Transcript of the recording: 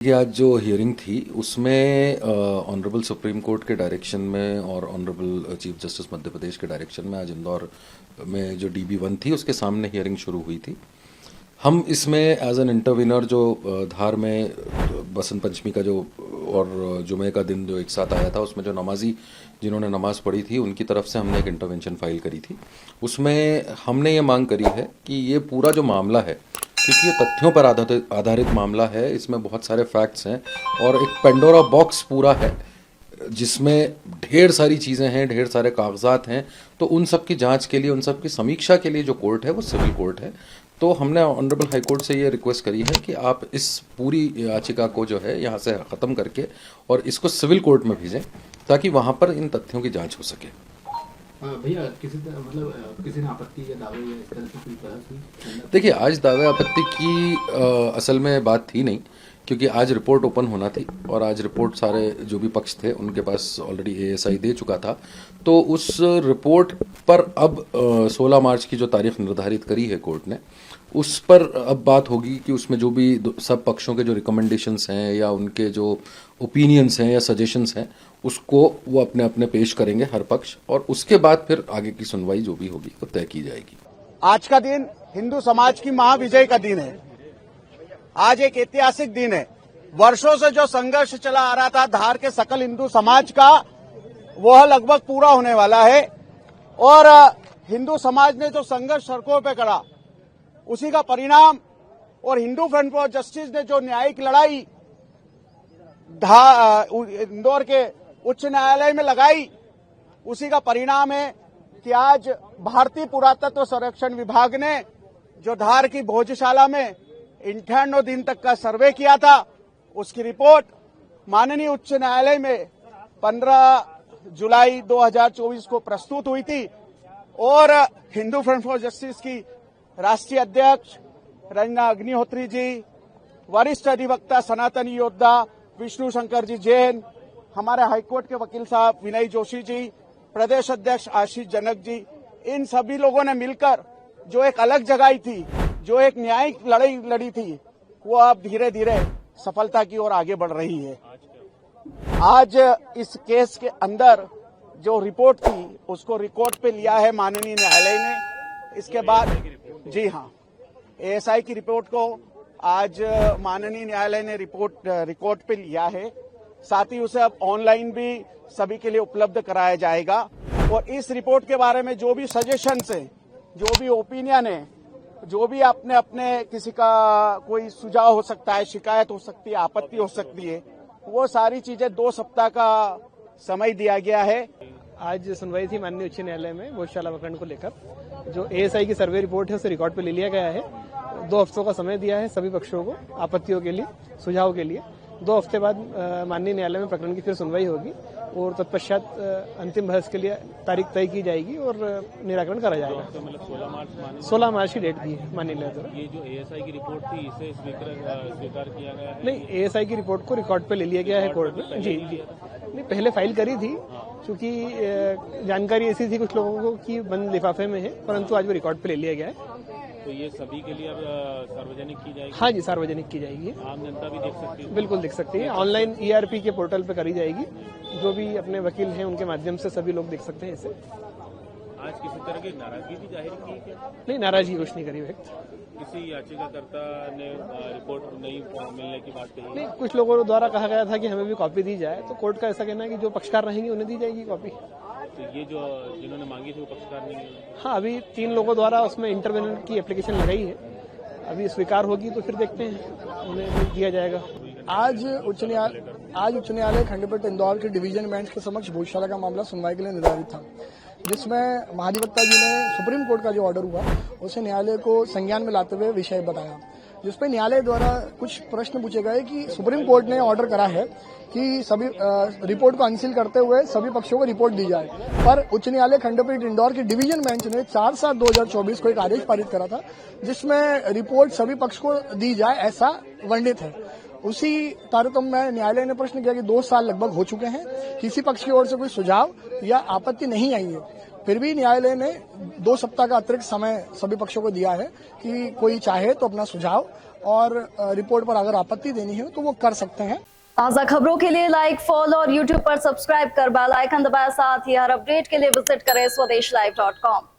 ये आज जो हियरिंग थी उसमें ऑनरेबल सुप्रीम कोर्ट के डायरेक्शन में और honourable chief justice Madhya Pradesh के डायरेक्शन में आज इंदौर में जो DB1 थी उसके सामने हियरिंग शुरू हुई थी। हम इसमें एज एन इंटरविनर जो धार में बसंत पंचमी का जो और जुमे का दिन जो एक साथ आया था उसमें जो नमाजी जिन्होंने नमाज पढ़ी थी उनकी तरफ से हमने एक इंटरवेंशन फाइल करी थी। उसमें हमने ये मांग करी है कि ये पूरा जो मामला है, क्योंकि ये तथ्यों पर आधारित मामला है, इसमें बहुत सारे फैक्ट्स हैं और एक पेंडोरा बॉक्स पूरा है जिसमें ढेर सारी चीज़ें हैं, ढेर सारे कागजात हैं। तो उन सब की जांच के लिए, उन सब की समीक्षा के लिए जो कोर्ट है वो सिविल कोर्ट है। तो हमने ऑनरेबल हाई कोर्ट से ये रिक्वेस्ट करी है कि आप इस पूरी याचिका को जो है यहाँ से ख़त्म करके और इसको सिविल कोर्ट में भेजें ताकि वहाँ पर इन तथ्यों की जांच हो सके। भैया किसी ने आपत्ति या दावे या इस तरह की कोई बहस हुई? देखिए, आज दावे आपत्ति की असल में बात थी नहीं, क्योंकि आज रिपोर्ट ओपन होना थी और आज रिपोर्ट सारे जो भी पक्ष थे उनके पास ऑलरेडी ASI दे चुका था। तो उस रिपोर्ट पर अब 16 मार्च की जो तारीख निर्धारित करी है कोर्ट ने, उस पर अब बात होगी कि उसमें जो भी सब पक्षों के जो रिकमेंडेशंस हैं या उनके जो ओपिनियंस हैं या सजेशंस हैं उसको वो अपने अपने पेश करेंगे हर पक्ष, और उसके बाद फिर आगे की सुनवाई जो भी होगी वो तय की जाएगी। आज का दिन हिंदू समाज की महाविजय का दिन है। आज एक ऐतिहासिक दिन है। वर्षों से जो संघर्ष चला आ रहा था धार के सकल हिंदू समाज का, वह लगभग पूरा होने वाला है और हिंदू समाज ने जो संघर्ष सड़कों पे करा उसी का परिणाम, और हिंदू फ्रंट फॉर जस्टिस ने जो न्यायिक लड़ाई इंदौर के उच्च न्यायालय में लगाई, उसी का परिणाम है कि आज भारतीय पुरातत्व संरक्षण विभाग ने जो धार की भोजशाला में 98 दिन तक का सर्वे किया था, उसकी रिपोर्ट माननीय उच्च न्यायालय में 15 जुलाई 2024 को प्रस्तुत हुई थी और हिंदू फ्रंट फॉर जस्टिस की राष्ट्रीय अध्यक्ष रंजना अग्निहोत्री जी, वरिष्ठ अधिवक्ता सनातन योद्धा विष्णु शंकर जी जैन, हमारे हाईकोर्ट के वकील साहब विनय जोशी जी, प्रदेश अध्यक्ष आशीष जनक जी, इन सभी लोगों ने मिलकर जो एक अलग जगाई थी, जो एक न्यायिक लड़ाई लड़ी थी, वो अब धीरे धीरे सफलता की ओर आगे बढ़ रही है। आज इस केस के अंदर जो रिपोर्ट थी उसको रिकॉर्ड पे लिया है माननीय न्यायालय ने। इसके बाद जी हाँ, ASI की रिपोर्ट को आज माननीय न्यायालय ने रिकॉर्ड पे लिया है। साथ ही उसे अब ऑनलाइन भी सभी के लिए उपलब्ध कराया जाएगा और इस रिपोर्ट के बारे में जो भी सजेशंस हैं, जो भी ओपिनियन है, जो भी अपने अपने किसी का कोई सुझाव हो सकता है, शिकायत हो सकती है, आपत्ति हो सकती है, वो सारी चीजें 2 सप्ताह का समय दिया गया है। आज सुनवाई थी माननीय उच्च न्यायालय में भोजशाला प्रकरण को लेकर। जो ASI की सर्वे रिपोर्ट है उसे रिकॉर्ड पे ले लिया गया है। 2 हफ्तों का समय दिया है सभी पक्षों को आपत्तियों के लिए, सुझाव के लिए। 2 हफ्ते बाद माननीय न्यायालय में प्रकरण की फिर सुनवाई होगी और तत्पश्चात अंतिम बहस के लिए तारीख तय की जाएगी और निराकरण करा जाएगा। तो मतलब 16 मार्च की डेट दी है माननीय न्यायालय द्वारा। ये जो ASI की रिपोर्ट थी इसे स्वीकार किया गया है? नहीं, ASI की रिपोर्ट को रिकॉर्ड पे ले लिया गया है कोर्ट में। जी जी, नहीं पहले फाइल करी थी, क्योंकि जानकारी ऐसी थी कुछ लोगों को कि बंद लिफाफे में है, परंतु आज वो रिकॉर्ड पे ले लिया गया है। तो ये सभी के लिए अब सार्वजनिक की जाएगी? हाँ जी, सार्वजनिक की जाएगी। आम जनता भी देख सकती है? बिल्कुल देख सकती है। ऑनलाइन ERP के पोर्टल पे करी जाएगी। जो भी अपने वकील हैं उनके माध्यम से सभी लोग देख सकते हैं इसे। आज किसी तरह की नाराजगी भी जाहिर की क्या? नहीं, नाराजगी कुछ नहीं करी व्यक्त। किसी याचिकाकर्ता ने रिपोर्ट नहीं मिलने की बात कही? नहीं, कुछ लोगों द्वारा कहा गया था कि हमें भी कॉपी दी जाए, तो कोर्ट का ऐसा कहना है कि जो पक्षकार रहेंगे उन्हें दी जाएगी कॉपी। तो ये जो जिन्होंने मांगी थी वो पक्षकार नहीं है? हाँ, अभी 3 लोगों द्वारा उसमें इंटरवेनर की एप्लीकेशन लगाई है। अभी स्वीकार होगी तो फिर देखते हैं, उन्हें दिया जाएगा। आज उच्च न्यायालय खंडपीठ इंदौर के डिवीजन बेंच के समक्ष भोजशाला का मामला सुनवाई के लिए निर्धारित था, जिसमें महाधिवक्ता जी ने सुप्रीम कोर्ट का जो ऑर्डर हुआ उसे न्यायालय को संज्ञान में लाते हुए विषय बताया, जिसपे न्यायालय द्वारा कुछ प्रश्न पूछे गए कि सुप्रीम कोर्ट ने ऑर्डर करा है कि सभी रिपोर्ट को अनसील करते हुए सभी पक्षों को रिपोर्ट दी जाए, पर उच्च न्यायालय खंडपीठ इंदौर की डिवीजन बेंच ने 4/7/2024 को एक आदेश पारित करा था, जिसमें रिपोर्ट सभी पक्ष को दी जाए ऐसा वर्णित है। उसी तारतम्य में न्यायालय ने प्रश्न किया कि 2 साल लगभग हो चुके हैं, किसी पक्ष की ओर से कोई सुझाव या आपत्ति नहीं आई है। फिर भी न्यायालय ने 2 सप्ताह का अतिरिक्त समय सभी पक्षों को दिया है कि कोई चाहे तो अपना सुझाव और रिपोर्ट पर अगर आपत्ति देनी है तो वो कर सकते हैं। ताज़ा खबरों के लिए लाइक, फॉलो और यूट्यूब पर सब्सक्राइब कर बेल आइकन दबाएं। साथ ही हर अपडेट के लिए विजिट करें स्वदेशलाइव.com।